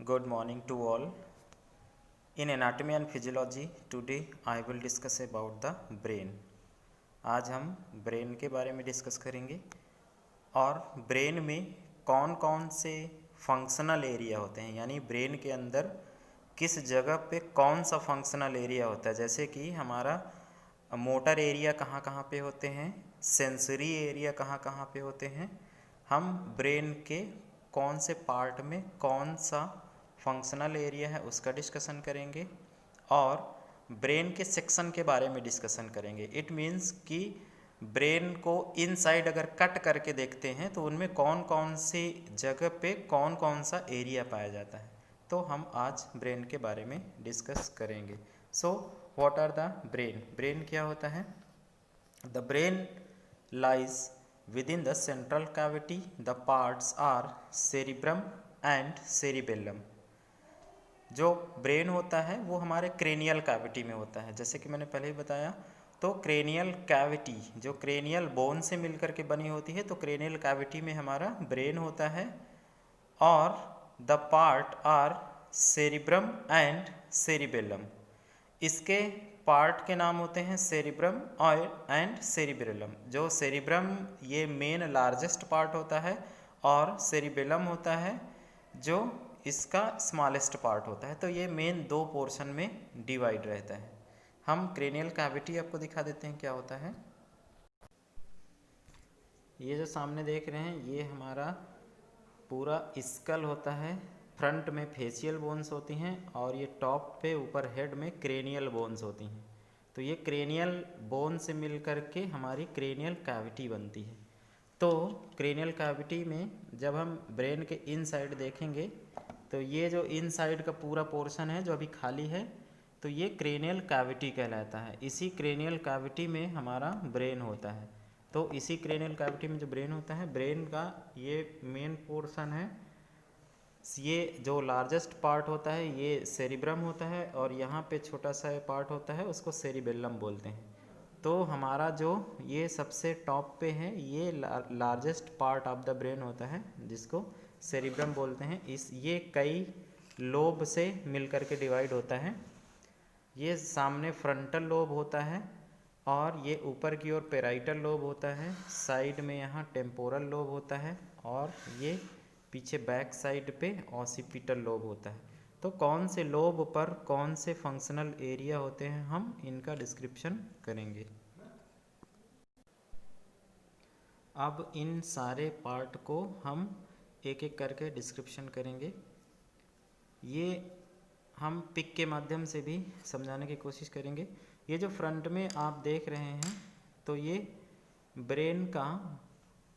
Good morning to all. In anatomy and physiology, today I will discuss about the brain. आज हम brain के बारे में discuss करेंगे और ब्रेन में कौन कौन से फंक्शनल एरिया होते हैं, यानी ब्रेन के अंदर किस जगह पे कौन सा फंक्शनल एरिया होता है। जैसे कि हमारा मोटर एरिया कहाँ कहाँ पे होते हैं, सेंसरी एरिया कहाँ कहाँ पे होते हैं। हम ब्रेन के कौन से पार्ट में कौन सा फंक्शनल एरिया है उसका डिस्कशन करेंगे और ब्रेन के सेक्शन के बारे में डिस्कशन करेंगे। इट मीन्स कि ब्रेन को इनसाइड अगर कट करके देखते हैं तो उनमें कौन कौन सी जगह पे कौन कौन सा एरिया पाया जाता है। तो हम आज ब्रेन के बारे में डिस्कस करेंगे। So what are the brain? Brain क्या होता है? The brain lies within the central cavity. The parts are cerebrum and cerebellum. जो ब्रेन होता है वो हमारे क्रेनियल कैविटी में होता है। जैसे कि मैंने पहले ही बताया, तो क्रेनियल कैविटी जो क्रेनियल बोन से मिलकर के बनी होती है, तो क्रेनियल कैविटी में हमारा ब्रेन होता है और the part are cerebrum and cerebellum. इसके पार्ट के नाम होते हैं सेरिब्रम और एंड सेरिबेलम। जो सेरिब्रम ये मेन लार्जेस्ट पार्ट होता है और सेरिबेलम होता है जो इसका स्मॉलेस्ट पार्ट होता है। तो ये मेन दो पोर्शन में डिवाइड रहता है। हम क्रेनियल कैविटी आपको दिखा देते हैं क्या होता है। ये जो सामने देख रहे हैं ये हमारा पूरा स्कल होता है। फ्रंट में फेशियल बोन्स होती हैं और ये टॉप पे ऊपर हेड में क्रेनियल बोन्स होती हैं। तो ये क्रेनियल बोन से मिल कर के हमारी क्रेनियल कैविटी बनती है। तो क्रेनियल कैविटी में जब हम ब्रेन के इनसाइड देखेंगे तो ये जो इनसाइड का पूरा पोर्शन है जो अभी खाली है, तो ये क्रेनियल कैविटी कहलाता है। इसी क्रेनियल कैविटी में हमारा ब्रेन होता है। तो इसी क्रेनियल कैविटी में जो ब्रेन होता है, ब्रेन का ये मेन पोर्शन है। ये जो लार्जेस्ट पार्ट होता है ये सेरिब्रम होता है और यहाँ पे छोटा सा पार्ट होता है उसको सेरिबेलम बोलते हैं। तो हमारा जो ये सबसे टॉप पे है ये largest part of the brain होता है जिसको सेरिब्रम बोलते हैं। ये कई लोब से मिलकर के डिवाइड होता है। ये सामने फ्रंटल लोब होता है और ये ऊपर की ओर पेराइटल लोब होता है। साइड में यहाँ टेम्पोरल लोब होता है और ये पीछे बैक साइड पे ऑसिपिटल लोब होता है। तो कौन से लोब पर कौन से फंक्शनल एरिया होते हैं हम इनका डिस्क्रिप्शन करेंगे। अब इन सारे पार्ट को हम एक एक करके डिस्क्रिप्शन करेंगे। ये हम पिक के माध्यम से भी समझाने की कोशिश करेंगे। ये जो फ्रंट में आप देख रहे हैं तो ये ब्रेन का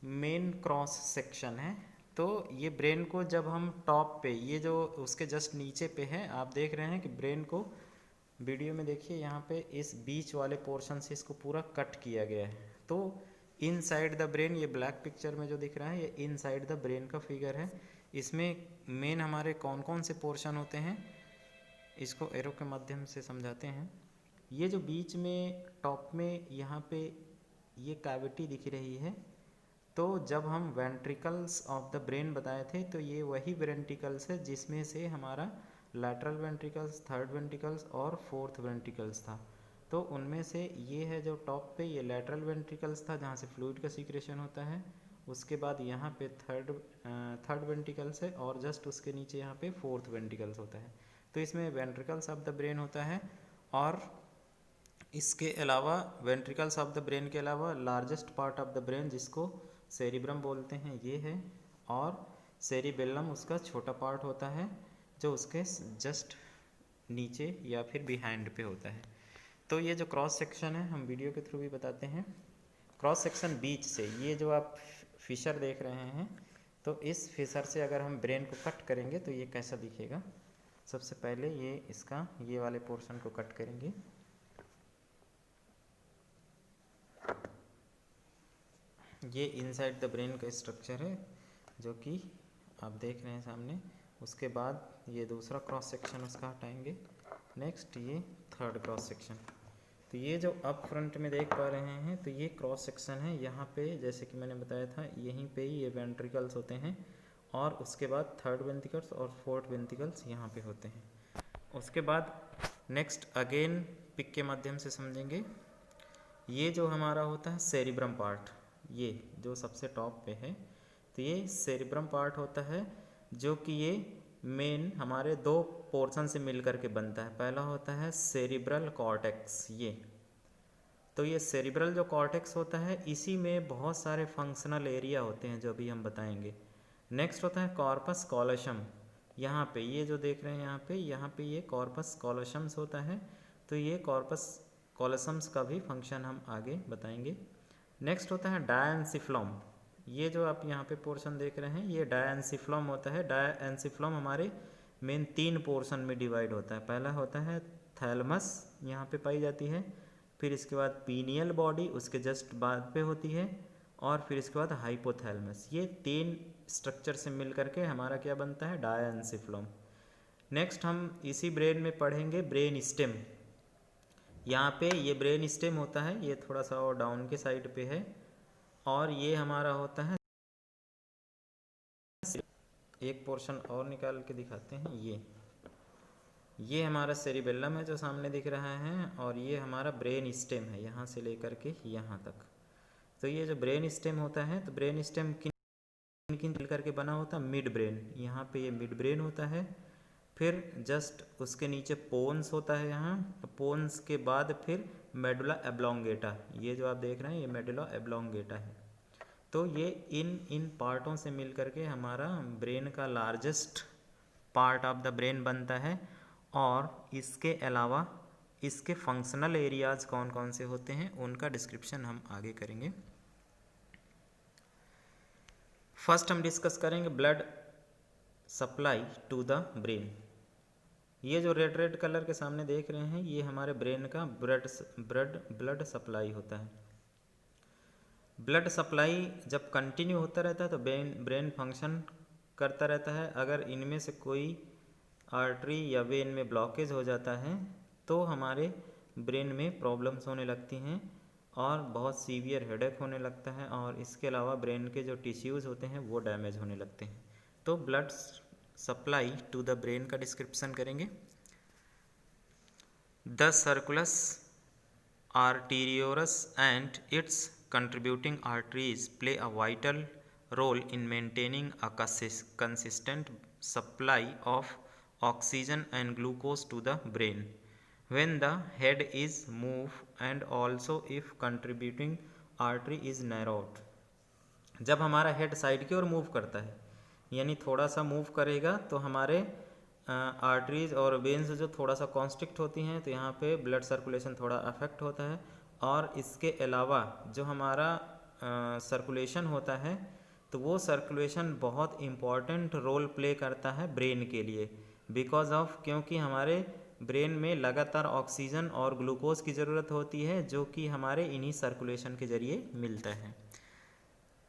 मेन क्रॉस सेक्शन है। तो ये ब्रेन को जब हम टॉप पे, ये जो उसके जस्ट नीचे पे है, आप देख रहे हैं कि ब्रेन को वीडियो में देखिए यहाँ पे इस बीच वाले पोर्शन से इसको पूरा कट किया गया है। तो इनसाइड द ब्रेन, ये ब्लैक पिक्चर में जो दिख रहा है ये इनसाइड द ब्रेन का फिगर है। इसमें मेन हमारे कौन कौन से पोर्शन होते हैं इसको एरो के माध्यम से समझाते हैं। ये जो बीच में टॉप में यहाँ पे ये कैविटी दिख रही है, तो जब हम वेंट्रिकल्स ऑफ द ब्रेन बताए थे तो ये वही वेंट्रिकल्स है जिसमें से हमारा लैटरल वेंट्रिकल्स, थर्ड वेंट्रिकल्स और फोर्थ वेंट्रिकल्स था। तो उनमें से ये है जो टॉप पे ये लैटरल वेंट्रिकल्स था जहाँ से फ्लूइड का सीक्रेशन होता है। उसके बाद यहाँ पे थर्ड वेंट्रिकल्स है और जस्ट उसके नीचे यहाँ पे फोर्थ वेंट्रिकल्स होता है। तो इसमें वेंट्रिकल्स ऑफ द ब्रेन होता है और इसके अलावा वेंट्रिकल्स ऑफ द ब्रेन के अलावा largest part of the brain जिसको सेरिब्रम बोलते हैं ये है, और सेरिबेलम उसका छोटा पार्ट होता है जो उसके जस्ट नीचे या फिर बिहाइंड पे होता है। तो ये जो क्रॉस सेक्शन है हम वीडियो के थ्रू भी बताते हैं। क्रॉस सेक्शन बीच से, ये जो आप फिशर देख रहे हैं, तो इस फिशर से अगर हम ब्रेन को कट करेंगे तो ये कैसा दिखेगा। सबसे पहले ये वाले पोर्शन को कट करेंगे। ये इनसाइड द ब्रेन का स्ट्रक्चर है जो कि आप देख रहे हैं सामने। उसके बाद ये दूसरा क्रॉस सेक्शन उसका हटाएंगे। नेक्स्ट ये थर्ड क्रॉस सेक्शन। तो ये जो अप फ्रंट में देख पा रहे हैं तो ये क्रॉस सेक्शन है। यहाँ पे जैसे कि मैंने बताया था यहीं पे ही ये वेंट्रिकल्स होते हैं और उसके बाद थर्ड वेंट्रिकल्स और फोर्थ वेंट्रिकल्स यहाँ पे होते हैं। उसके बाद नेक्स्ट अगेन पिक के माध्यम से समझेंगे। ये जो हमारा होता है सेरिब्रम पार्ट, ये जो सबसे टॉप पे है, तो ये सेरिब्रम पार्ट होता है, जो कि ये मेन हमारे दो पोर्शन से मिलकर के बनता है। पहला होता है सेरिब्रल कॉर्टेक्स, ये तो ये सेरिब्रल जो कॉर्टेक्स होता है, इसी में बहुत सारे फंक्शनल एरिया होते हैं जो अभी हम बताएंगे। नेक्स्ट होता है कॉर्पस कॉलोसम, यहाँ पे ये जो देख रहे हैं यहाँ पे ये कॉर्पस कॉलोसम्स होता है, तो ये कॉर्पस कॉलोसम्स का भी फंक्शन हम आगे बताएंगे। नेक्स्ट होता है डायएन्सिफ्लोम, ये जो आप यहाँ पे पोर्शन देख रहे हैं ये डायएन्सिफ्लोम होता है। डायएन्सिफ्लोम हमारे मेन 3 पोर्शन में डिवाइड होता है। पहला होता है थैलमस, यहाँ पे पाई जाती है, फिर इसके बाद पीनियल बॉडी उसके जस्ट बाद पे होती है, और फिर इसके बाद हाइपोथैलमस। ये 3 स्ट्रक्चर से मिल करके हमारा क्या बनता है, डायएन्सिफ्लोम। नेक्स्ट हम इसी ब्रेन में पढ़ेंगे ब्रेन स्टेम। यहाँ पे ये ब्रेन स्टेम होता है, ये थोड़ा सा और डाउन के साइड पे है, और ये हमारा होता है, एक पोर्शन और निकाल के दिखाते हैं। ये हमारा सेरिबेलम है जो सामने दिख रहा है, और ये हमारा ब्रेन स्टेम है यहाँ से लेकर के यहाँ तक। तो ये जो ब्रेन स्टेम होता है, तो ब्रेन स्टेम किन किन मिल करके बना होता है, मिड ब्रेन, यहाँ पे ये मिड ब्रेन होता है, फिर जस्ट उसके नीचे पोन्स होता है यहाँ, पोन्स के बाद फिर मेडुला एब्लोंगेटा, ये जो आप देख रहे हैं ये मेडुला एब्लोंगेटा है। तो ये इन पार्टों से मिल करके हमारा ब्रेन का largest part of the brain बनता है। और इसके अलावा इसके फंक्शनल एरियाज कौन कौन से होते हैं उनका डिस्क्रिप्शन हम आगे करेंगे। फर्स्ट हम डिस्कस करेंगे blood supply to the brain. ये जो रेड कलर के सामने देख रहे हैं ये हमारे ब्रेन का ब्लड सप्लाई होता है। ब्लड सप्लाई जब कंटिन्यू होता रहता है तो ब्रेन फंक्शन करता रहता है। अगर इनमें से कोई आर्टरी या वेन में ब्लॉकेज हो जाता है तो हमारे ब्रेन में प्रॉब्लम्स होने लगती हैं और बहुत सीवियर हेडेक होने लगता है, और इसके अलावा ब्रेन के जो टिश्यूज़ होते हैं वो डैमेज होने लगते हैं। तो blood supply to the brain का डिस्क्रिप्शन करेंगे। The circulus arteriosus and its contributing arteries play a vital role in maintaining a consistent supply of oxygen and glucose to the brain when the head is moved and also if contributing artery is narrowed। जब हमारा head side की ओर move करता है, यानी थोड़ा सा move करेगा तो हमारे आर्टरीज और वेन्स जो थोड़ा सा कॉन्स्ट्रिक्ट होती हैं, तो यहाँ पे ब्लड सर्कुलेशन थोड़ा अफेक्ट होता है। और इसके अलावा जो हमारा सर्कुलेशन होता है तो वो सर्कुलेशन बहुत इम्पॉर्टेंट रोल प्ले करता है ब्रेन के लिए, बिकॉज ऑफ क्योंकि हमारे ब्रेन में लगातार ऑक्सीजन और ग्लूकोज की ज़रूरत होती है जो कि हमारे इन्हीं सर्कुलेशन के ज़रिए मिलता है।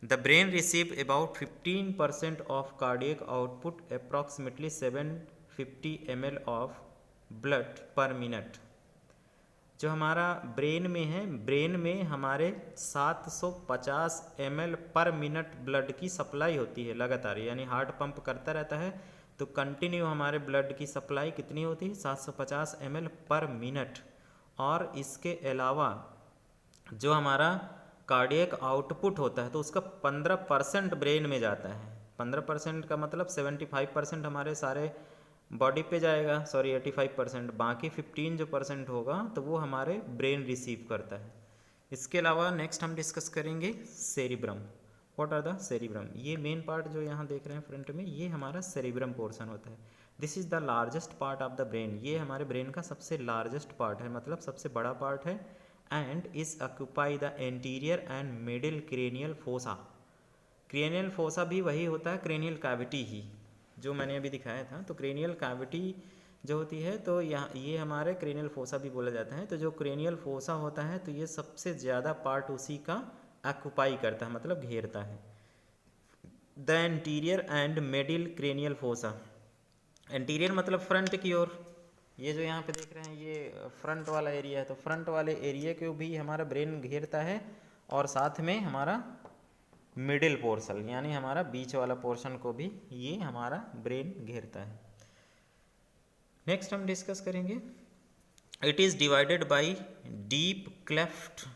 The brain receives about 15% of cardiac output, approximately 750 ml of blood per minute। जो हमारा ब्रेन में है, ब्रेन में हमारे 750 ml पर मिनट ब्लड की सप्लाई होती है लगातार, यानी हार्ट पंप करता रहता है तो कंटिन्यू हमारे ब्लड की सप्लाई कितनी होती है, 750 ml पर मिनट। और इसके अलावा जो हमारा कार्डियक आउटपुट होता है तो उसका 15% ब्रेन में जाता है। 15% का मतलब 75% हमारे सारे बॉडी पे जाएगा, सॉरी 85%, बाकी 15 जो परसेंट होगा तो वो हमारे ब्रेन रिसीव करता है। इसके अलावा नेक्स्ट हम डिस्कस करेंगे cerebrum. What are the cerebrum? ये मेन पार्ट जो यहाँ देख रहे हैं फ्रंट में, ये हमारा सेरिब्रम पोर्शन होता है। This is the largest part of the brain. ये हमारे ब्रेन का सबसे लार्जेस्ट पार्ट है, मतलब सबसे बड़ा पार्ट है। and is occupy the anterior and middle cranial fossa। cranial fossa भी वही होता है, cranial cavity ही जो मैंने अभी दिखाया था। तो cranial cavity जो होती है तो यहाँ ये हमारे cranial fossa भी बोला जाता है। तो जो cranial fossa होता है तो ये सबसे ज़्यादा पार्ट उसी का ऑक्यूपाई करता है, मतलब घेरता है। The anterior and middle cranial fossa। Anterior मतलब फ्रंट की ओर, ये जो यहाँ पे देख रहे हैं ये फ्रंट वाला एरिया है, तो फ्रंट वाले एरिया को भी हमारा ब्रेन घेरता है और साथ में हमारा मिडिल पोर्शन यानी हमारा बीच वाला पोर्शन को भी ये हमारा ब्रेन घेरता है। नेक्स्ट हम डिस्कस करेंगे, it is divided by deep cleft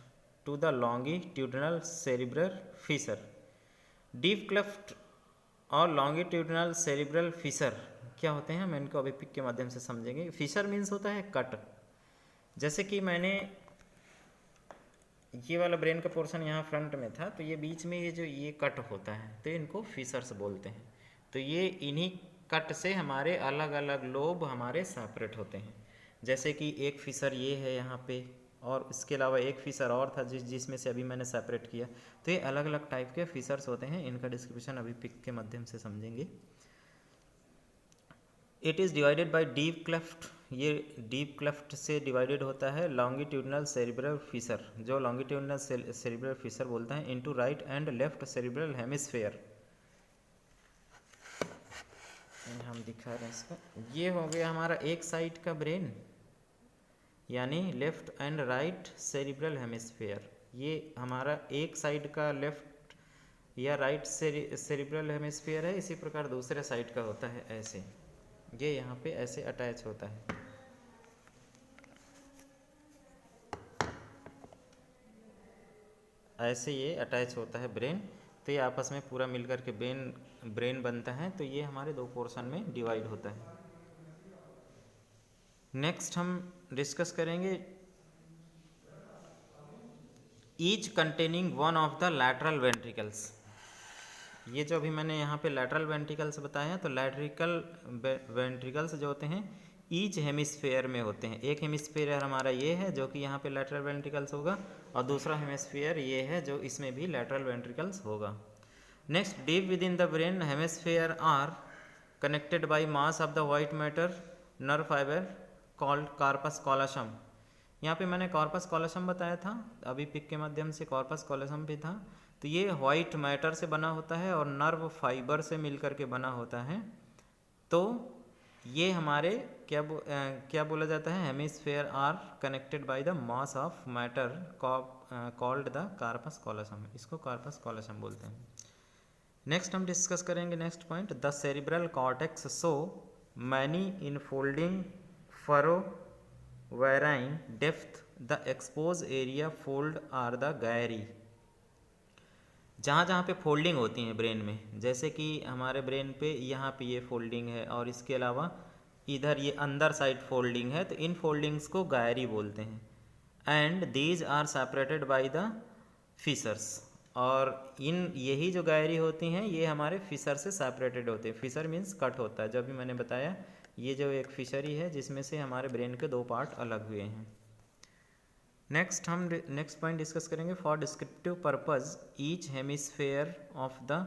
to the longitudinal cerebral fissure. Deep cleft और लॉन्गिट्यूडिनल सेरिब्रल फिशर क्या होते हैं, हम इनको अभी पिक के माध्यम से समझेंगे। फिशर मीन्स होता है कट, जैसे कि मैंने ये वाला ब्रेन का पोर्शन यहाँ फ्रंट में था, तो ये बीच में ये जो ये कट होता है तो इनको फिशर्स बोलते हैं। तो ये इन्हीं कट से हमारे अलग अलग लोब हमारे सेपरेट होते हैं। जैसे कि एक फिशर ये है यहाँ पे, और इसके अलावा एक फिशर और था जिसमें से अभी मैंने सेपरेट किया। तो ये अलग अलग टाइप के फिशर्स होते हैं, इनका डिस्क्रिप्शन अभी पिक के माध्यम से समझेंगे। It is divided by deep cleft, ये डीप क्लेफ्ट से डिवाइडेड होता है लॉन्गिट्यूडिनल सेरिब्रल फिशर, जो लॉन्गिट्यूडिनल सेरिब्रल फिशर बोलते हैं, into right and left cerebral hemisphere. हम दिखा रहे हैं इसका, ये हो गया हमारा एक साइड का ब्रेन यानी left and right cerebral hemisphere. ये हमारा एक साइड का लेफ्ट या राइट सेरिब्रल हेमिस्फेयर है। इसी प्रकार दूसरे साइड का होता है ऐसे, ये यहाँ पे ऐसे अटैच होता है। ऐसे ये अटैच होता है ब्रेन, तो ये आपस में पूरा मिलकर के ब्रेन बनता है। तो ये हमारे दो पोर्शन में डिवाइड होता है। नेक्स्ट हम डिस्कस करेंगे, each containing one of the lateral ventricles. ये जो अभी मैंने यहाँ पे लैटरल वेंट्रिकल्स बताया, तो लैटरिकल वेंट्रिकल्स जो होते हैं ईच हेमिस्फेयर में होते हैं। एक हेमिस्फेयर हमारा ये है जो कि यहाँ पे लैटरल वेंट्रिकल्स होगा, और दूसरा हेमिस्फेयर ये है जो इसमें भी लैटरल वेंट्रिकल्स होगा। Next, deep within the brain hemisphere are connected by mass of the white matter nerve fibre called corpus callosum. यहाँ पे मैंने कॉर्पस कॉलोसम बताया था, अभी पिक के माध्यम से कॉर्पस कॉलोसम भी था। तो ये वाइट मैटर से बना होता है और नर्व फाइबर से मिलकर के बना होता है। तो ये हमारे क्या बोला जाता है, hemisphere are connected by the mass of matter called the corpus callosum, इसको कार्पस कॉलोसम बोलते हैं। नेक्स्ट हम डिस्कस करेंगे next point, the cerebral cortex so many infolding furrow vary in depth the expose area fold are the gyri. जहाँ जहाँ पे folding होती है ब्रेन में, जैसे कि हमारे ब्रेन पे यहाँ पे ये फोल्डिंग है और इसके अलावा इधर ये अंदर साइड फोल्डिंग है, तो इन फोल्डिंग्स को गैरी बोलते हैं। And these are separated by the fissures, और इन यही जो गैरी होती हैं ये हमारे फिशर से सेपरेटेड होते हैं। फिशर मीन्स कट होता है, जो अभी मैंने बताया ये जो एक फिशरी है जिसमें से हमारे ब्रेन के दो पार्ट अलग हुए हैं। नेक्स्ट हम नेक्स्ट पॉइंट डिस्कस करेंगे, for descriptive purpose each hemisphere of the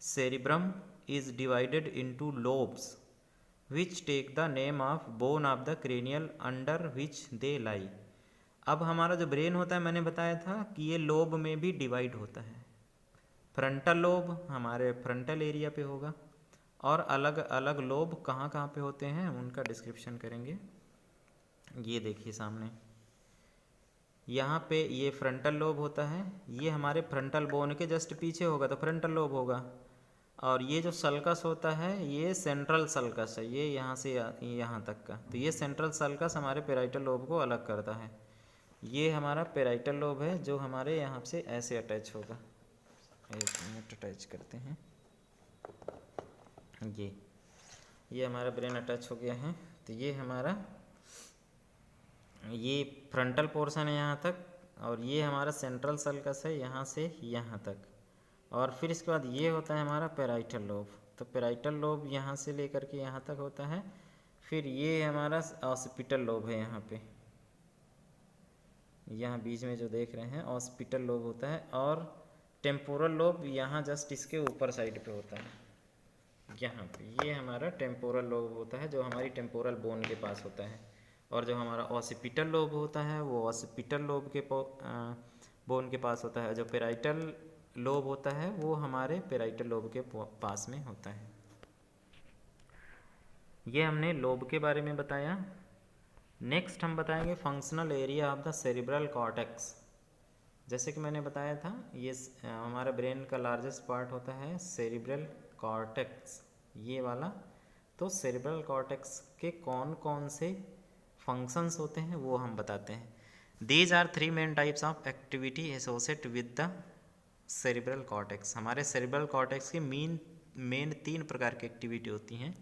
cerebrum is divided into lobes which take the name of bone of the cranial under which they lie. अब हमारा जो ब्रेन होता है मैंने बताया था कि ये लोब में भी डिवाइड होता है। फ्रंटल लोब हमारे फ्रंटल एरिया पे होगा, और अलग अलग लोब कहाँ कहाँ पे होते हैं उनका डिस्क्रिप्शन करेंगे। ये देखिए सामने यहाँ पे ये फ्रंटल लोब होता है, ये हमारे फ्रंटल बोन के जस्ट पीछे होगा तो फ्रंटल लोब होगा। और ये जो सल्कस होता है ये सेंट्रल सल्कस है, ये यहाँ से यहाँ तक का, तो ये सेंट्रल सल्कस हमारे पेराइटल लोब को अलग करता है। ये हमारा पेराइटल लोब है जो हमारे यहाँ से ऐसे अटैच होगा। एक मिनट अटैच करते हैं, ये हमारा ब्रेन अटैच हो गया है। तो ये हमारा ये फ्रंटल पोर्शन है यहाँ तक, और ये हमारा सेंट्रल सल्कस है यहाँ से यहाँ तक, और फिर इसके बाद ये होता है हमारा पेराइटल लोब। तो पेराइटल लोब यहाँ से लेकर के यहाँ तक होता है। फिर ये हमारा ऑसिपिटल लोब है, यहाँ पे यहाँ बीच में जो देख रहे हैं ऑसिपिटल लोब होता है, और टेम्पोरल लोब यहाँ जस्ट इसके ऊपर साइड पे होता है, यहाँ पे ये हमारा टेम्पोरल लोब होता है जो हमारी टेम्पोरल बोन के पास होता है। और जो हमारा ऑसिपिटल लोब होता है वो ऑसिपिटल लोब के बोन के पास होता है। जो पेराइटल लोब होता है वो हमारे पेराइटल लोब के पास में होता है। ये हमने लोब के बारे में बताया। नेक्स्ट हम बताएंगे functional area of the cerebral cortex. जैसे कि मैंने बताया था, ये हमारा ब्रेन का लार्जेस्ट पार्ट होता है सेरिब्रल कॉर्टेक्स, ये वाला। तो सेरिब्रल कॉर्टेक्स के कौन कौन से फंक्शंस होते हैं वो हम बताते हैं। These are 3 main types of activity associate with the cerebral cortex. हमारे सेरिब्रल कॉर्टेक्स की मेन 3 प्रकार की एक्टिविटी होती हैं।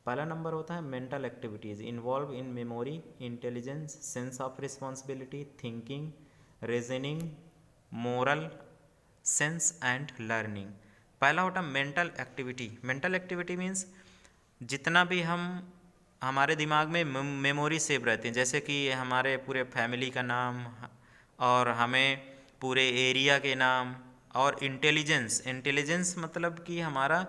पहला नंबर होता है mental activities involve in memory, intelligence, sense of responsibility, thinking, reasoning, moral sense and learning. पहला होता है mental activity. Mental activity means जितना भी हमारे दिमाग में मेमोरी सेव रहती हैं, जैसे कि हमारे पूरे फैमिली का नाम और हमें पूरे एरिया के नाम, और इंटेलिजेंस मतलब कि हमारा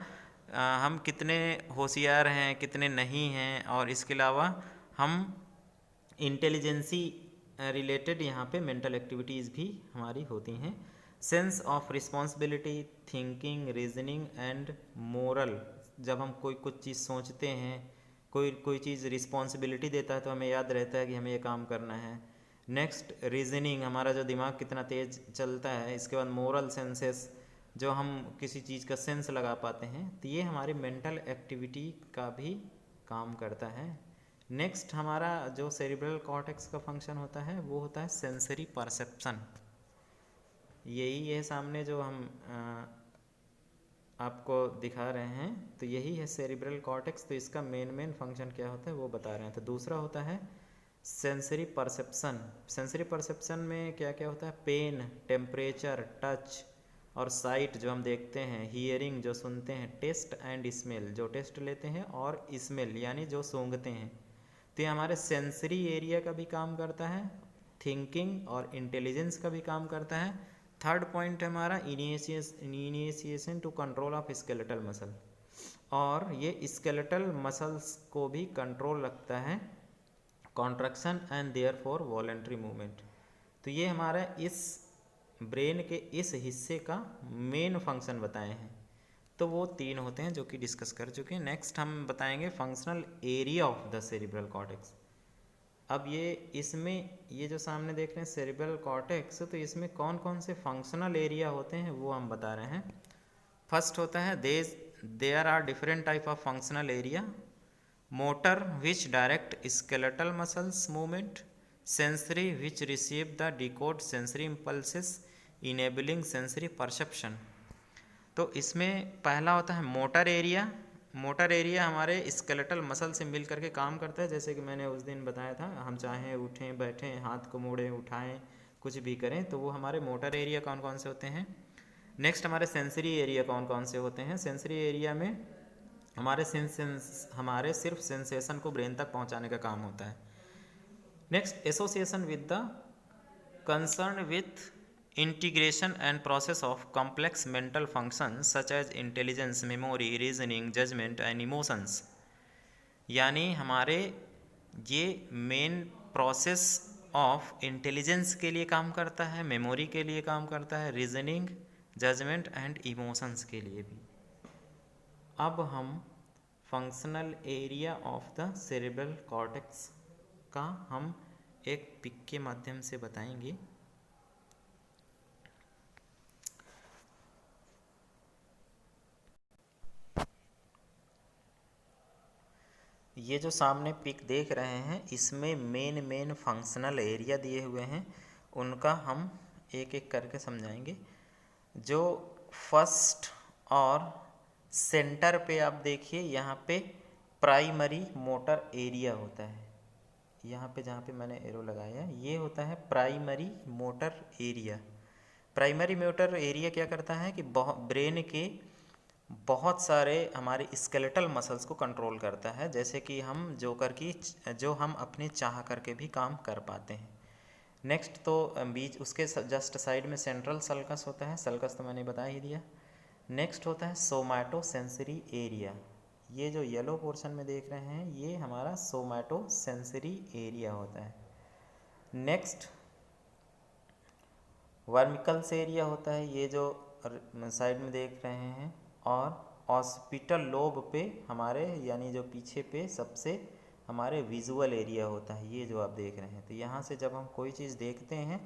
हम कितने होशियार हैं कितने नहीं हैं, और इसके अलावा हम इंटेलिजेंसी रिलेटेड यहाँ पे मेंटल एक्टिविटीज़ भी हमारी होती हैं। Sense of responsibility, thinking, reasoning and moral. जब हम कुछ चीज़ सोचते हैं, कोई चीज़ रिस्पॉन्सिबिलिटी देता है तो हमें याद रहता है कि हमें ये काम करना है। नेक्स्ट रीजनिंग, हमारा जो दिमाग कितना तेज़ चलता है। इसके बाद मोरल सेंसेस, जो हम किसी चीज़ का सेंस लगा पाते हैं। तो ये हमारी मेंटल एक्टिविटी का भी काम करता है। नेक्स्ट हमारा जो सेरिब्रल कॉर्टेक्स का फंक्शन होता है वो होता है सेंसरी परसेप्शन। यही है सामने जो हम आपको दिखा रहे हैं, तो यही है सेरिब्रल कॉर्टेक्स। तो इसका मेन फंक्शन क्या होता है वो बता रहे हैं। तो दूसरा होता है सेंसरी परसेप्शन। सेंसरी परसेप्शन में क्या क्या होता है, पेन, टेम्परेचर, टच और साइट जो हम देखते हैं, हियरिंग जो सुनते हैं, टेस्ट एंड स्मेल जो टेस्ट लेते हैं, और स्मेल यानी जो सूंघते हैं। तो ये हमारे सेंसरी एरिया का भी काम करता है, थिंकिंग और इंटेलिजेंस का भी काम करता है। थर्ड पॉइंट है हमारा initiation to control of skeletal muscle, और ये स्केलेटल मसल्स को भी कंट्रोल रखता है, contraction and therefore voluntary movement. तो ये हमारा इस ब्रेन के इस हिस्से का मेन फंक्शन बताए हैं। तो वो 3 होते हैं जो कि डिस्कस कर चुके हैं। नेक्स्ट हम बताएंगे functional area of the cerebral cortex. अब इसमें ये जो सामने देख रहे हैं सेरिब्रल कॉर्टेक्स, तो इसमें कौन कौन से फंक्शनल एरिया होते हैं वो हम बता रहे हैं। फर्स्ट होता है there are different type of functional area. Motor which direct skeletal muscles movement, sensory which receive the decode sensory impulses enabling sensory perception. तो इसमें पहला होता है मोटर एरिया। मोटर एरिया हमारे स्केलेटल मसल से मिल करके काम करता है। जैसे कि मैंने उस दिन बताया था, हम चाहें उठें बैठें, हाथ को मोड़ें उठाएं, कुछ भी करें, तो वो हमारे मोटर एरिया कौन कौन से होते हैं। नेक्स्ट हमारे सेंसरी एरिया कौन कौन से होते हैं। सेंसरी एरिया में हमारे सिर्फ सेंसेशन को ब्रेन तक पहुंचाने का काम होता है। Next association with the concern with integration and process of complex mental functions such as intelligence, memory, reasoning, judgment and emotions। यानी हमारे ये मेन प्रोसेस ऑफ इंटेलिजेंस के लिए काम करता है, मेमोरी के लिए काम करता है, रीजनिंग, जजमेंट एंड इमोशंस के लिए भी। अब हम functional area of the cerebral cortex का हम एक पिक के माध्यम से बताएंगे। ये जो सामने पिक देख रहे हैं, इसमें मेन फंक्शनल एरिया दिए हुए हैं, उनका हम एक एक करके समझाएंगे। जो फर्स्ट और सेंटर पे आप देखिए, यहाँ पे प्राइमरी मोटर एरिया होता है। यहाँ पे जहाँ पे मैंने एरो लगाया ये होता है primary motor area. Primary motor area क्या करता है कि ब्रेन के बहुत सारे हमारे स्केलेटल मसल्स को कंट्रोल करता है, जैसे कि हम जो हम अपने चाह करके भी काम कर पाते हैं। नेक्स्ट तो बीच उसके जस्ट साइड में सेंट्रल सल्कस होता है, सल्कस तो मैंने बता ही दिया। नेक्स्ट होता है सोमैटो सेंसरी एरिया। ये जो येलो पोर्शन में देख रहे हैं ये हमारा सोमैटो सेंसरी एरिया होता है। नेक्स्ट वर्मिकल्स एरिया होता है, ये जो साइड में देख रहे हैं। और ऑस्पिटल लोब पे हमारे यानी जो पीछे पे सबसे हमारे विजुअल एरिया होता है, ये जो आप देख रहे हैं। तो यहाँ से जब हम कोई चीज़ देखते हैं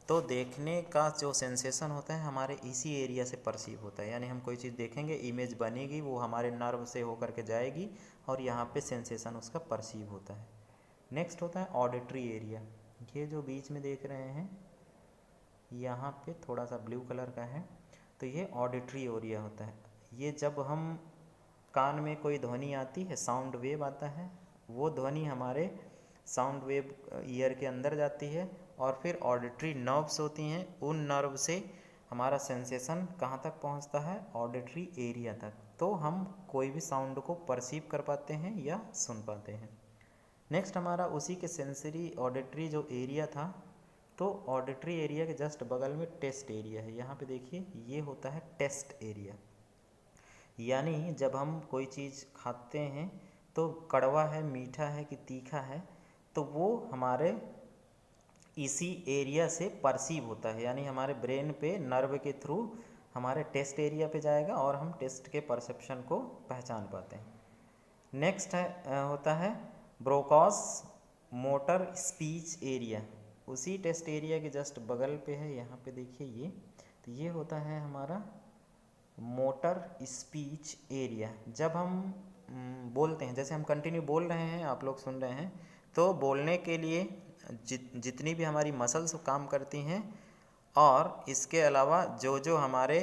तो देखने का जो सेंसेशन होता है हमारे इसी एरिया से परसीव होता है, यानी हम कोई चीज़ देखेंगे, इमेज बनेगी, वो हमारे नर्व से होकर के जाएगी और यहाँ पे सेंसेशन उसका परसीव होता है। नेक्स्ट होता है ऑडिटरी एरिया। ये जो बीच में देख रहे हैं यहाँ पे थोड़ा सा ब्लू कलर का है, तो ये ऑडिटरी एरिया होता है। ये जब हम कान में कोई ध्वनि आती है, साउंड वेव आता है, वो ध्वनि हमारे साउंड वेव ईयर के अंदर जाती है और फिर ऑडिटरी नर्व्स होती हैं, उन नर्व से हमारा सेंसेशन कहाँ तक पहुँचता है, ऑडिटरी एरिया तक। तो हम कोई भी साउंड को परसीव कर पाते हैं या सुन पाते हैं। नेक्स्ट हमारा उसी के सेंसरी ऑडिटरी जो एरिया था, तो ऑडिटरी एरिया के जस्ट बगल में टेस्ट एरिया है। यहाँ पे देखिए ये होता है टेस्ट एरिया, यानी जब हम कोई चीज़ खाते हैं तो कड़वा है, मीठा है कि तीखा है, तो वो हमारे इसी एरिया से परसीव होता है, यानी हमारे ब्रेन पे नर्व के थ्रू हमारे टेस्ट एरिया पे जाएगा और हम टेस्ट के परसेप्शन को पहचान पाते हैं। नेक्स्ट होता है ब्रोकास मोटर स्पीच एरिया। उसी टेस्ट एरिया के जस्ट बगल पे है, यहाँ पे देखिए ये, तो ये होता है हमारा मोटर स्पीच एरिया। जब हम बोलते हैं, जैसे हम कंटिन्यू बोल रहे हैं, आप लोग सुन रहे हैं, तो बोलने के लिए जितनी भी हमारी मसल्स काम करती हैं और इसके अलावा जो जो हमारे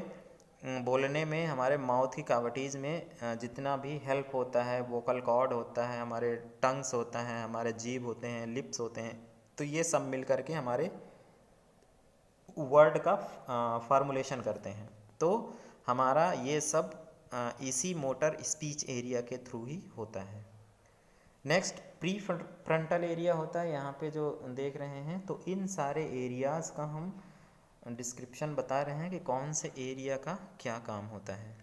बोलने में हमारे माउथ की कैविटीज़ में जितना भी हेल्प होता है, वोकल कॉर्ड होता है, हमारे टंग्स होता है, हमारे जीभ होते हैं, लिप्स होते हैं, तो ये सब मिल करके हमारे वर्ड का फार्मूलेशन करते हैं। तो हमारा ये सब इसी मोटर स्पीच एरिया के थ्रू ही होता है। नेक्स्ट प्री फ्रंटल एरिया होता है, यहाँ पे जो देख रहे हैं, तो इन सारे एरियाज़ का हम डिस्क्रिप्शन बता रहे हैं कि कौन से एरिया का क्या काम होता है।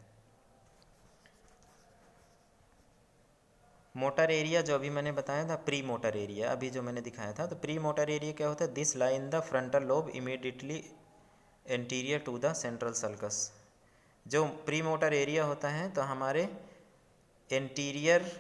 मोटर एरिया जो अभी मैंने बताया था, प्री मोटर एरिया अभी जो मैंने दिखाया था, तो प्री मोटर एरिया क्या होता है, this lie in the frontal lobe immediately anterior to the central sulcus. जो प्री मोटर एरिया होता है तो हमारे anterior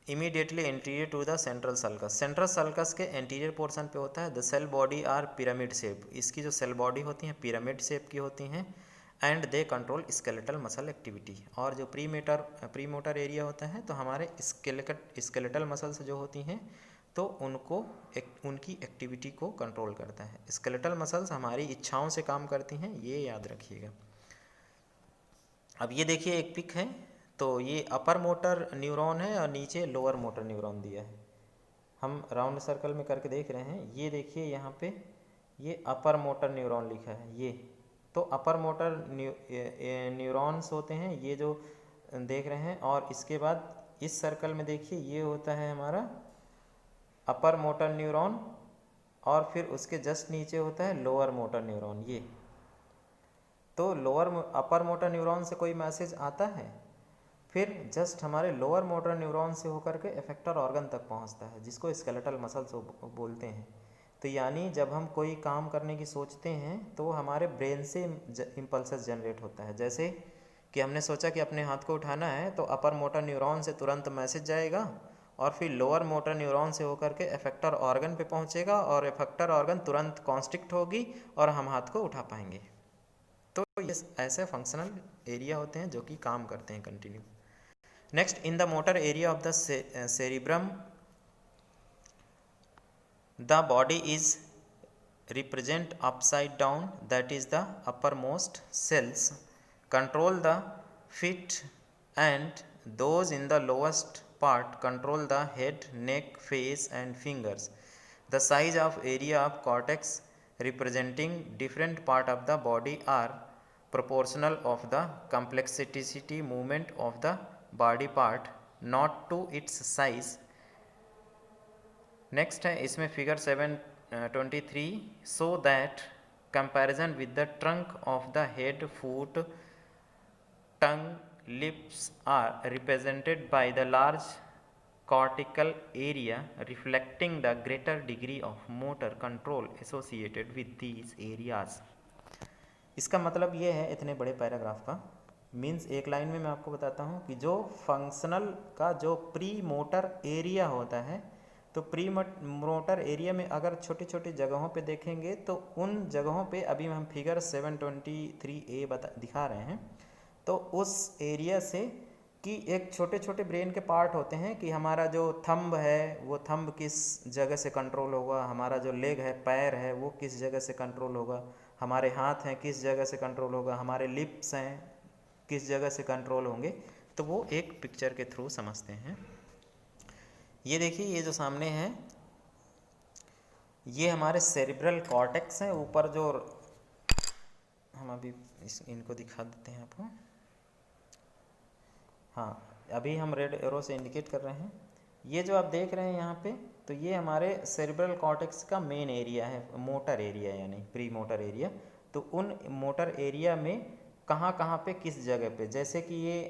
immediately anterior to the central sulcus, central sulcus के एंटीरियर पोर्शन पे होता है। The cell body are pyramid shape, इसकी जो सेल बॉडी होती हैं पिरामिड शेप की होती हैं, and they control skeletal muscle activity. और जो प्री मोटर एरिया होता है तो हमारे स्केलेटल मसल्स जो होती हैं तो उनको उनकी एक्टिविटी को कंट्रोल करता है। स्केलेटल मसल्स हमारी इच्छाओं से काम करती हैं, ये याद रखिएगा। अब ये देखिए एक पिक है, तो ये अपर मोटर न्यूरॉन है और नीचे लोअर मोटर न्यूरॉन दिया है। हम राउंड सर्कल में करके देख रहे हैं, ये देखिए यहाँ पे ये अपर मोटर न्यूरॉन लिखा है ये, तो अपर मोटर न्यूरॉन्स होते हैं ये जो देख रहे हैं, और इसके बाद इस सर्कल में देखिए ये होता है हमारा अपर मोटर न्यूरॉन, और फिर उसके जस्ट नीचे होता है लोअर मोटर न्यूरॉन ये। तो अपर मोटर न्यूरॉन से कोई मैसेज आता है, फिर जस्ट हमारे लोअर मोटर न्यूरॉन से होकर के इफेक्टर ऑर्गन तक पहुंचता है, जिसको स्केलेटल मसल्स बोलते हैं। तो यानी जब हम कोई काम करने की सोचते हैं तो हमारे ब्रेन से इम्पल्सेस जनरेट होता है। जैसे कि हमने सोचा कि अपने हाथ को उठाना है, तो अपर मोटर न्यूरॉन से तुरंत मैसेज जाएगा और फिर लोअर मोटर न्यूरॉन से होकर के इफेक्टर ऑर्गन पे पहुंचेगा और इफेक्टर ऑर्गन तुरंत कॉन्स्ट्रिक्ट होगी और हम हाथ को उठा पाएंगे। तो ये ऐसे फंक्शनल एरिया होते हैं जो कि काम करते हैं continue. Next, in the motor area of the cerebrum, the body is represent upside down, that is the uppermost cells control the feet, and those in the lowest part control the head, neck, face and fingers. The size of area of cortex representing different part of the body are proportional of the complexity movement of the body part not to its size. Next है इसमें figure 723, so that comparison with the trunk of the head, foot, tongue, lips are represented by the large cortical area reflecting the greater degree of motor control associated with these areas. इसका मतलब ये है इतने बड़े paragraph का means एक line में मैं आपको बताता हूँ कि जो फंक्शनल का जो प्री मोटर एरिया होता है तो प्री मोटर एरिया में अगर छोटी छोटी जगहों पे देखेंगे तो उन जगहों पे अभी हम फिगर 723A दिखा रहे हैं, तो उस एरिया से कि एक छोटे छोटे ब्रेन के पार्ट होते हैं कि हमारा जो थंब है वो थंब किस जगह से कंट्रोल होगा, हमारा जो लेग है पैर है वो किस जगह से कंट्रोल होगा, हमारे हाथ हैं किस जगह से कंट्रोल होगा, हमारे लिप्स हैं किस जगह से कंट्रोल होंगे, तो वो एक पिक्चर के थ्रू समझते हैं। ये देखिए, ये जो सामने है ये हमारे सेरिब्रल कॉर्टेक्स हैं, ऊपर जो हम अभी इनको दिखा देते हैं आपको। हाँ, अभी हम रेड एरो से इंडिकेट कर रहे हैं। ये जो आप देख रहे हैं यहाँ पे, तो ये हमारे सेरिब्रल कॉर्टेक्स का मेन एरिया है, मोटर एरिया यानी प्री मोटर एरिया। तो उन मोटर एरिया में कहाँ कहाँ पे किस जगह पे, जैसे कि ये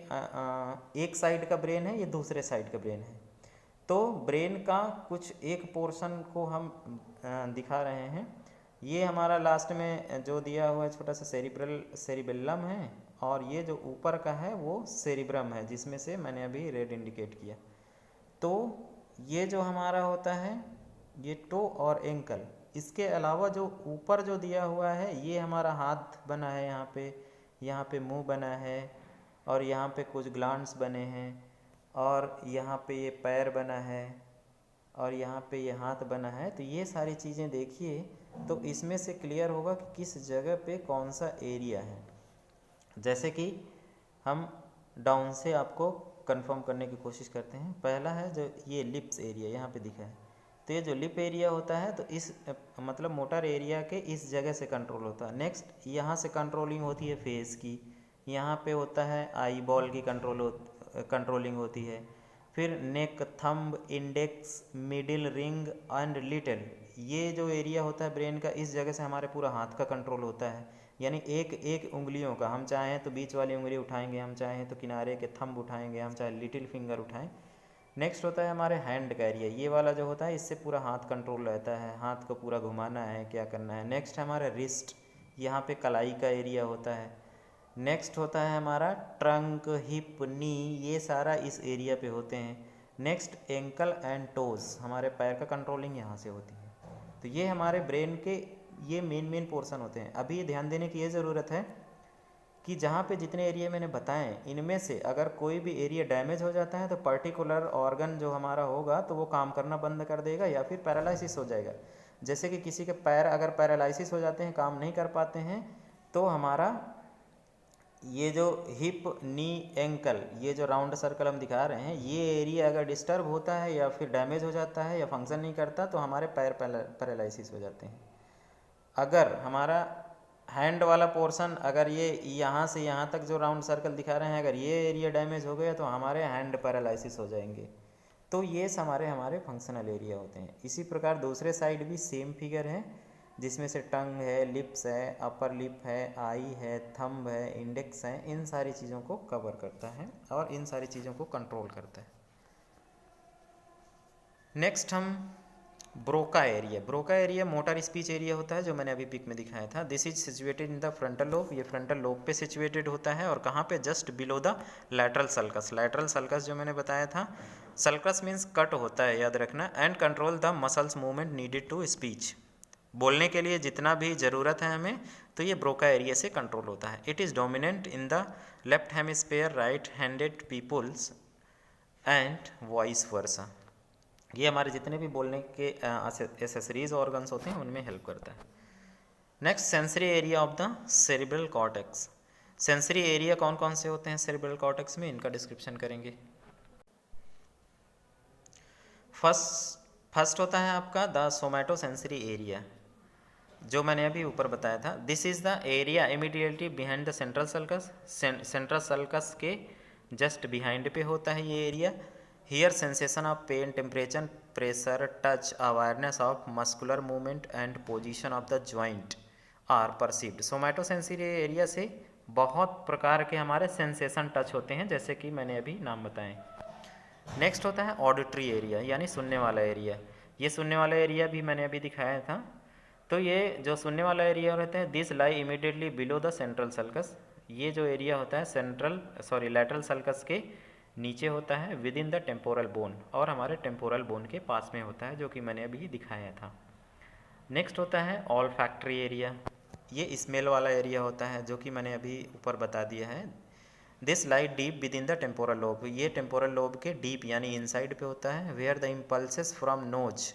एक साइड का ब्रेन है, ये दूसरे साइड का ब्रेन है, तो ब्रेन का कुछ एक पोर्शन को हम दिखा रहे हैं। ये हमारा लास्ट में जो दिया हुआ है छोटा सा सेरिबेल्लम है, और ये जो ऊपर का है वो सेरिब्रम है, जिसमें से मैंने अभी रेड इंडिकेट किया। तो ये जो हमारा होता है ये टो और एंकल, इसके अलावा जो ऊपर जो दिया हुआ है ये हमारा हाथ बना है, यहाँ पे मुंह बना है, और यहाँ पे कुछ ग्लैंड्स बने हैं, और यहाँ पे ये पैर बना है, और यहाँ पे ये हाथ बना है। तो ये सारी चीज़ें देखिए, तो इसमें से क्लियर होगा कि किस जगह पे कौन सा एरिया है। जैसे कि हम डाउन से आपको कंफर्म करने की कोशिश करते हैं। पहला है जो ये लिप्स एरिया यहाँ पे दिखा है, तो ये जो लिप एरिया होता है तो इस मतलब मोटर एरिया के इस जगह से कंट्रोल होता है। नेक्स्ट यहाँ से कंट्रोलिंग होती है फेस की, यहाँ पे होता है आई बॉल की कंट्रोलिंग होती है। फिर neck, thumb, index, middle ring and little, ये जो एरिया होता है ब्रेन का, इस जगह से हमारे पूरा हाथ का कंट्रोल होता है, यानी एक एक उंगलियों का, हम चाहें तो बीच वाली उंगली उठाएंगे, हम चाहें तो किनारे के थंब उठाएंगे, हम चाहे लिटिल फिंगर उठाएं। नेक्स्ट होता है हमारे हैंड का एरिया, ये वाला जो होता है इससे पूरा हाथ कंट्रोल रहता है, हाथ को पूरा घुमाना है, क्या करना है। नेक्स्ट है हमारा रिस्ट, यहाँ पे कलाई का एरिया होता है। नेक्स्ट होता है हमारा ट्रंक, हिप, नी, ये सारा इस एरिया पे होते हैं। नेक्स्ट एंकल एंड टोज, हमारे पैर का कंट्रोलिंग यहाँ से होती है। तो ये हमारे ब्रेन के ये मेन पोर्शन होते हैं। अभी ये ध्यान देने की ये ज़रूरत है कि जहाँ पे जितने एरिया मैंने बताएं, इनमें से अगर कोई भी एरिया डैमेज हो जाता है तो पर्टिकुलर ऑर्गन जो हमारा होगा तो वो काम करना बंद कर देगा या फिर पैरालिसिस हो जाएगा। जैसे कि किसी के पैर अगर पैरालिसिस हो जाते हैं, काम नहीं कर पाते हैं, तो हमारा ये जो हिप, नी, एंकल, ये जो राउंड सर्कल हम दिखा रहे हैं, ये एरिया अगर डिस्टर्ब होता है या फिर डैमेज हो जाता है या फंक्शन नहीं करता तो हमारे पैर पैरालिसिस हो जाते हैं। अगर हमारा हैंड वाला पोर्शन, अगर ये यहाँ से यहाँ तक जो राउंड सर्कल दिखा रहे हैं, अगर ये एरिया डैमेज हो गया तो हमारे हैंड पैरालिसिस हो जाएंगे। तो ये हमारे फंक्शनल एरिया होते हैं। इसी प्रकार दूसरे साइड भी सेम फिगर है, जिसमें से टंग है, लिप्स है, अपर लिप है, आई है, थंब है, इंडेक्स है, इन सारी चीज़ों को कवर करता है और इन सारी चीज़ों को कंट्रोल करता है। नेक्स्ट हम Broca area motor speech area होता है, जो मैंने अभी पिक में दिखाया था। This is situated in the frontal lobe, ये फ्रंटल लोब पे सिचुएटेड होता है, और कहाँ पे, just below the lateral sulcus. Lateral sulcus जो मैंने बताया था, सल्कस मीन्स कट होता है, याद रखना। And control the muscles movement needed to speech, बोलने के लिए जितना भी ज़रूरत है हमें, तो ये ब्रोका एरिया से कंट्रोल होता है। It is dominant in the left hemisphere right handed peoples and vice versa. ये हमारे जितने भी बोलने के एसेसरीज ऑर्गन्स होते हैं उनमें हेल्प करता है। Next, sensory area of the cerebral cortex. Sensory area कौन कौन से होते हैं सेरिब्रल कॉर्टेक्स में, इनका डिस्क्रिप्शन करेंगे। फर्स्ट होता है आपका द सोमैटो सेंसरी एरिया, जो मैंने अभी ऊपर बताया था। This is the area immediately behind the central sulcus, central sulcus के जस्ट बिहाइंड पे होता है ये area. Here sensation of pain, temperature, pressure, touch, awareness of muscular movement and position of the joint are perceived. Somatosensory area से बहुत प्रकार के हमारे सेंसेशन टच होते हैं, जैसे कि मैंने अभी नाम बताएं। नेक्स्ट होता है ऑडिटरी एरिया, यानी सुनने वाला एरिया। ये सुनने वाला एरिया भी मैंने अभी दिखाया था। तो ये जो सुनने वाला एरिया रहता है, this lie immediately below the central sulcus. ये जो एरिया होता है लैटरल सल्कस के नीचे होता है with in the temporal bone, और हमारे टेम्पोरल बोन के पास में होता है, जो कि मैंने अभी दिखाया था। नेक्स्ट होता है ऑल फैक्ट्री एरिया। ये स्मेल वाला एरिया होता है, जो कि मैंने अभी ऊपर बता दिया है। This light deep within the temporal lobe, ये टेम्पोरल लोब के डीप यानी इनसाइड पे होता है। Where the impulses from nose,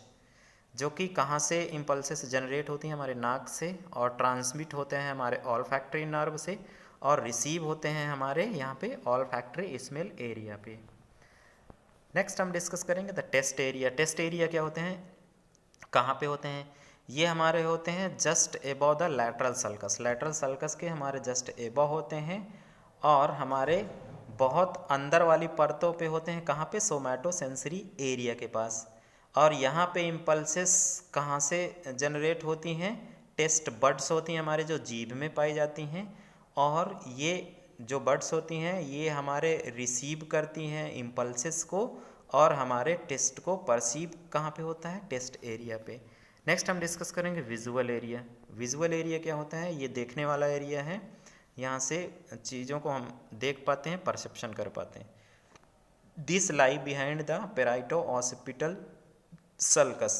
जो कि कहाँ से इम्पल्सेस जनरेट होती हैं, हमारे नाक से, और ट्रांसमिट होते हैं हमारे ऑल फैक्ट्री नर्व से, और रिसीव होते हैं हमारे यहाँ पे ऑल फैक्ट्री स्मेल एरिया पे। नेक्स्ट हम डिस्कस करेंगे the taste area. Taste area क्या होते हैं, कहाँ पे होते हैं? ये हमारे होते हैं just above the lateral sulcus, lateral sulcus के हमारे जस्ट एबव होते हैं, और हमारे बहुत अंदर वाली परतों पे होते हैं। कहाँ पे? सोमैटोसेंसरी एरिया के पास। और यहाँ पे इम्पल्सेस कहाँ से जनरेट होती हैं? टेस्ट बड्स होती हैं हमारे, जो जीभ में पाई जाती हैं, और ये जो बड्स होती हैं ये हमारे रिसीव करती हैं इम्पल्सेस को, और हमारे टेस्ट को परसीव कहाँ पे होता है? टेस्ट एरिया पे। नेक्स्ट हम डिस्कस करेंगे विजुअल एरिया। विजुअल एरिया क्या होता है? ये देखने वाला एरिया है, यहाँ से चीज़ों को हम देख पाते हैं, परसेप्शन कर पाते हैं। This lie behind the parieto occipital sulcus,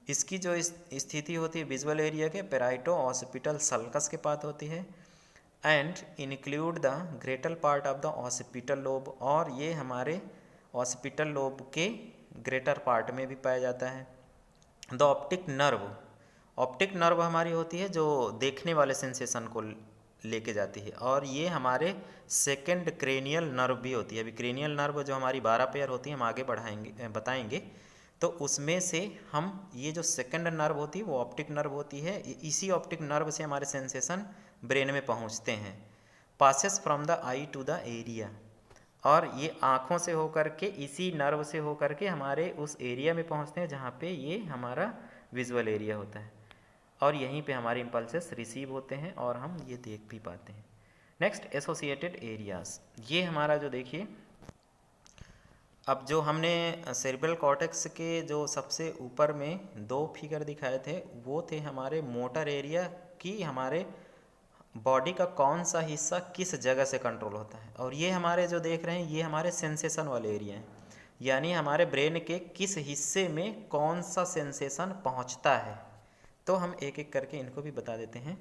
इसकी जो स्थिति होती है विजुअल एरिया के पेराइटो ऑसिपिटल सल्कस के पास होती है। And include the greater part of the occipital lobe, और ये हमारे ऑसिपिटल लोब के ग्रेटर पार्ट में भी पाया जाता है। The optic nerve, optic nerve हमारी होती है जो देखने वाले सेंसेशन को लेके जाती है, और ये हमारे सेकंड क्रेनियल नर्व भी होती है। अभी क्रेनियल नर्व जो हमारी 12 पेयर होती है हम आगे बताएंगे, तो उसमें से हम ये जो सेकंड नर्व होती है वो ऑप्टिक नर्व होती है। इसी ऑप्टिक नर्व से हमारे सेंसेशन ब्रेन में पहुंचते हैं। Passes from the eye to the area, और ये आँखों से होकर के, इसी नर्व से होकर के हमारे उस एरिया में पहुंचते हैं जहाँ पे ये हमारा विजुअल एरिया होता है, और यहीं पे हमारे इम्पल्सेस रिसीव होते हैं और हम ये देख भी पाते हैं। नेक्स्ट एसोसिएटेड एरियाज, ये हमारा जो देखिए, अब जो हमने सेरिब्रल कॉर्टेक्स के जो सबसे ऊपर में 2 फिगर दिखाए थे वो थे हमारे मोटर एरिया की, हमारे बॉडी का कौन सा हिस्सा किस जगह से कंट्रोल होता है, और ये हमारे जो देख रहे हैं ये हमारे सेंसेशन वाले एरिया हैं, यानी हमारे ब्रेन के किस हिस्से में कौन सा सेंसेशन पहुंचता है। तो हम एक एक करके इनको भी बता देते हैं।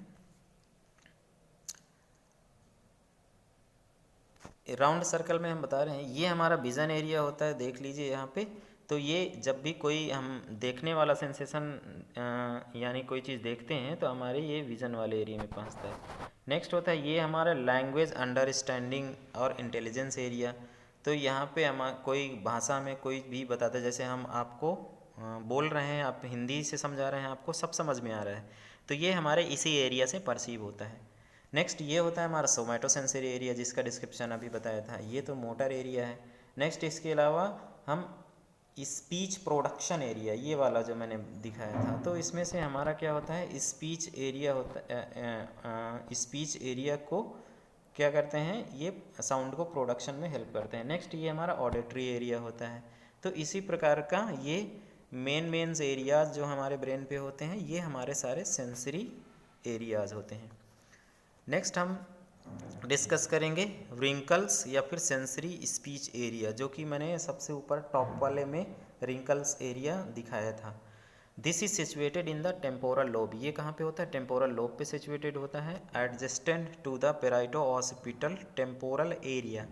राउंड सर्कल में हम बता रहे हैं, ये हमारा विज़न एरिया होता है, देख लीजिए यहाँ पे। तो ये जब भी कोई हम देखने वाला सेंसेशन यानी कोई चीज़ देखते हैं तो हमारे ये विज़न वाले एरिया में पहुँचता है। नेक्स्ट होता है ये हमारा लैंग्वेज अंडरस्टैंडिंग और इंटेलिजेंस एरिया। तो यहाँ पे हम कोई भाषा में कोई भी बताते हैं, जैसे हम आपको बोल रहे हैं, आप हिंदी से समझा रहे हैं, आपको सब समझ में आ रहा है, तो ये हमारे इसी एरिया से परसीव होता है। नेक्स्ट ये होता है हमारा सोमैटोसेंसरी एरिया, जिसका डिस्क्रिप्शन अभी बताया था, ये तो मोटर एरिया है। नेक्स्ट इसके अलावा हम स्पीच प्रोडक्शन एरिया, ये वाला जो मैंने दिखाया था, तो इसमें से हमारा क्या होता है, स्पीच एरिया होता है। स्पीच एरिया को क्या करते हैं, ये साउंड को प्रोडक्शन में हेल्प करते हैं। नेक्स्ट ये हमारा ऑडिटरी एरिया होता है। तो इसी प्रकार का ये मेन एरियाज जो हमारे ब्रेन पे होते हैं ये हमारे सारे सेंसरी एरियाज होते हैं। नेक्स्ट हम डिस्कस करेंगे रिंकल्स या फिर सेंसरी स्पीच एरिया, जो कि मैंने सबसे ऊपर टॉप वाले में रिंकल्स एरिया दिखाया था। This is situated in the temporal lobe, ये कहाँ पे होता है, टेम्पोरल लोब पे सिचुएटेड होता है, adjacent to the parieto occipital temporal area,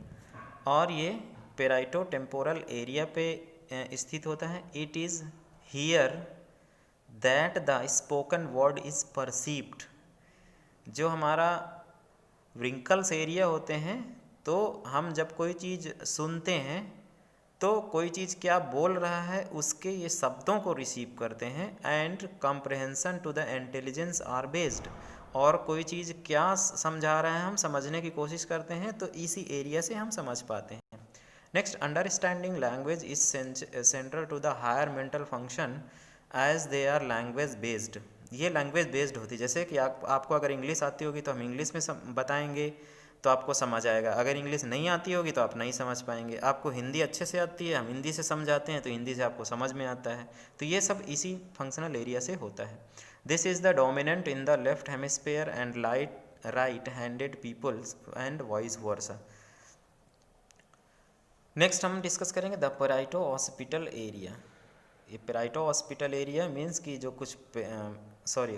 और ये पेराइटो टेम्पोरल एरिया पे स्थित होता है। It is here that the spoken word is perceived, जो हमारा रिंकल्स एरिया होते हैं, तो हम जब कोई चीज़ सुनते हैं तो कोई चीज़ क्या बोल रहा है उसके ये शब्दों को रिसीव करते हैं। And comprehension to the intelligence are based, और कोई चीज़ क्या समझा रहा है हम समझने की कोशिश करते हैं, तो इसी एरिया से हम समझ पाते हैं। Next understanding language is central to the higher mental function as they are language based, ये लैंग्वेज बेस्ड होती है। जैसे कि आपको अगर इंग्लिश आती होगी तो हम इंग्लिश में बताएंगे तो आपको समझ आएगा, अगर इंग्लिश नहीं आती होगी तो आप नहीं समझ पाएंगे। आपको हिंदी अच्छे से आती है, हम हिंदी से समझाते हैं तो हिंदी से आपको समझ में आता है। तो ये सब इसी फंक्शनल एरिया से होता है। This is the dominant in the left hemisphere and right handed peoples and vice versa. Next हम डिस्कस करेंगे द पेराइटो हॉस्पिटल एरिया। ये पेराइटो हॉस्पिटल एरिया मीन्स कि जो कुछ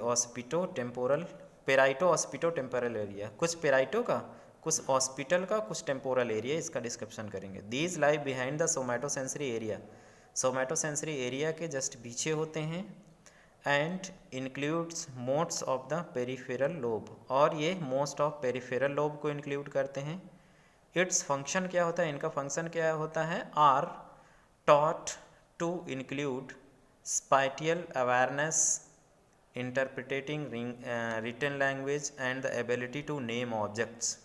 occipito temporal, parieto occipito temporal area, कुछ parieto का, कुछ occipital का, कुछ टेम्पोरल एरिया, इसका डिस्क्रिप्शन करेंगे। These live behind the somatosensory area, somatosensory area के जस्ट पीछे होते हैं। And includes modes of the peripheral lobe, और ये मोस्ट ऑफ पेरिफेरल लोब को इंक्लूड करते हैं। इट्स फंक्शन क्या होता है, इनका फंक्शन क्या होता है, are thought to include spatial awareness, interpreting written language and the ability to name objects.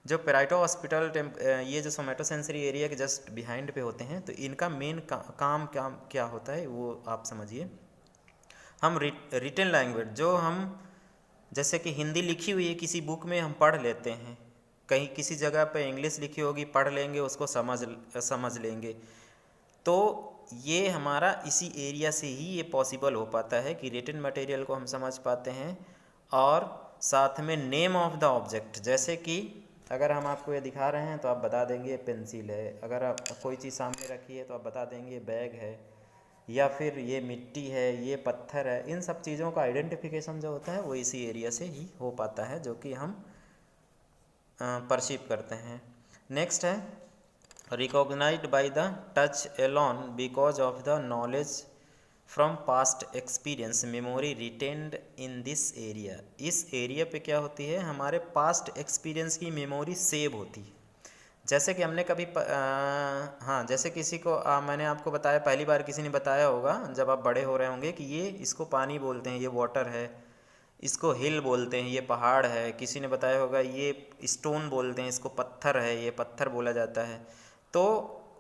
जो पेराइटो हॉस्पिटल ये जो सोमैटोसेंसरी एरिया के जस्ट बिहाइंड पे होते हैं, तो इनका मेन काम क्या होता है वो आप समझिए। हम रिटन लैंग्वेज, जो हम जैसे कि हिंदी लिखी हुई है किसी बुक में हम पढ़ लेते हैं, कहीं किसी जगह पे इंग्लिश लिखी होगी पढ़ लेंगे, उसको समझ लेंगे, तो ये हमारा इसी एरिया से ही ये पॉसिबल हो पाता है कि रिटन मटेरियल को हम समझ पाते हैं। और साथ में नेम ऑफ द ऑब्जेक्ट, जैसे कि अगर हम आपको ये दिखा रहे हैं तो आप बता देंगे पेंसिल है, अगर आप कोई चीज़ सामने रखी है तो आप बता देंगे बैग है, या फिर ये मिट्टी है, ये पत्थर है। इन सब चीज़ों का आइडेंटिफिकेशन जो होता है वो इसी एरिया से ही हो पाता है, जो कि हम परसीव करते हैं। नेक्स्ट है recognised by the touch alone because of the knowledge from past experience memory retained in this area. इस एरिया पे क्या होती है, हमारे पास्ट एक्सपीरियंस की मेमोरी सेव होती है। जैसे कि हमने कभी हाँ, जैसे किसी को मैंने आपको बताया, पहली बार किसी ने बताया होगा जब आप बड़े हो रहे होंगे कि ये इसको पानी बोलते हैं, ये वाटर है, इसको हिल बोलते हैं, ये पहाड़ है। किसी ने बताया होगा ये स्टोन बोलते हैं, इसको पत्थर है, ये पत्थर बोला जाता है। तो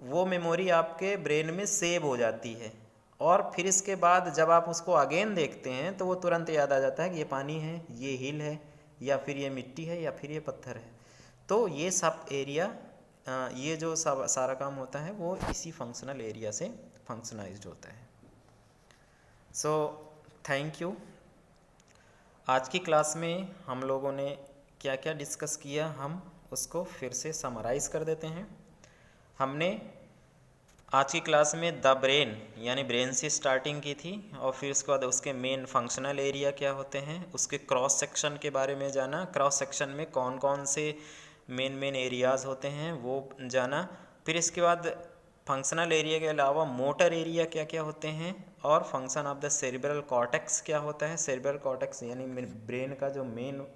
वो मेमोरी आपके ब्रेन में सेव हो जाती है, और फिर इसके बाद जब आप उसको अगेन देखते हैं तो वो तुरंत याद आ जाता है कि ये पानी है, ये हिल है, या फिर ये मिट्टी है, या फिर ये पत्थर है। तो ये सब एरिया, ये जो सारा काम होता है वो इसी फंक्शनल एरिया से फंक्शनाइज्ड होता है। So thank you. आज की क्लास में हम लोगों ने क्या क्या डिस्कस किया, हम उसको फिर से समराइज़ कर देते हैं। हमने आज की क्लास में द ब्रेन यानी ब्रेन से स्टार्टिंग की थी, और फिर उसके बाद उसके मेन फंक्शनल एरिया क्या होते हैं, उसके क्रॉस सेक्शन के बारे में जाना, क्रॉस सेक्शन में कौन कौन से मेन एरियाज़ होते हैं वो जाना। फिर इसके बाद फंक्शनल एरिया के अलावा मोटर एरिया क्या क्या होते हैं, और function of the cerebral cortex क्या होता है। सेरिब्रल कॉर्टेक्स यानी ब्रेन का जो मेन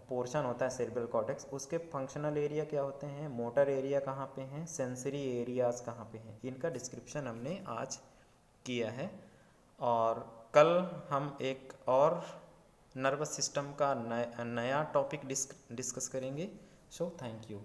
पोर्शन होता है सेरिब्रल कॉर्टेक्स, उसके फंक्शनल एरिया क्या होते हैं, मोटर एरिया कहाँ पे हैं, सेंसरी एरियाज़ कहाँ पे हैं, इनका डिस्क्रिप्शन हमने आज किया है। और कल हम एक और नर्वस सिस्टम का नया टॉपिक डिस्कस करेंगे। So thank you.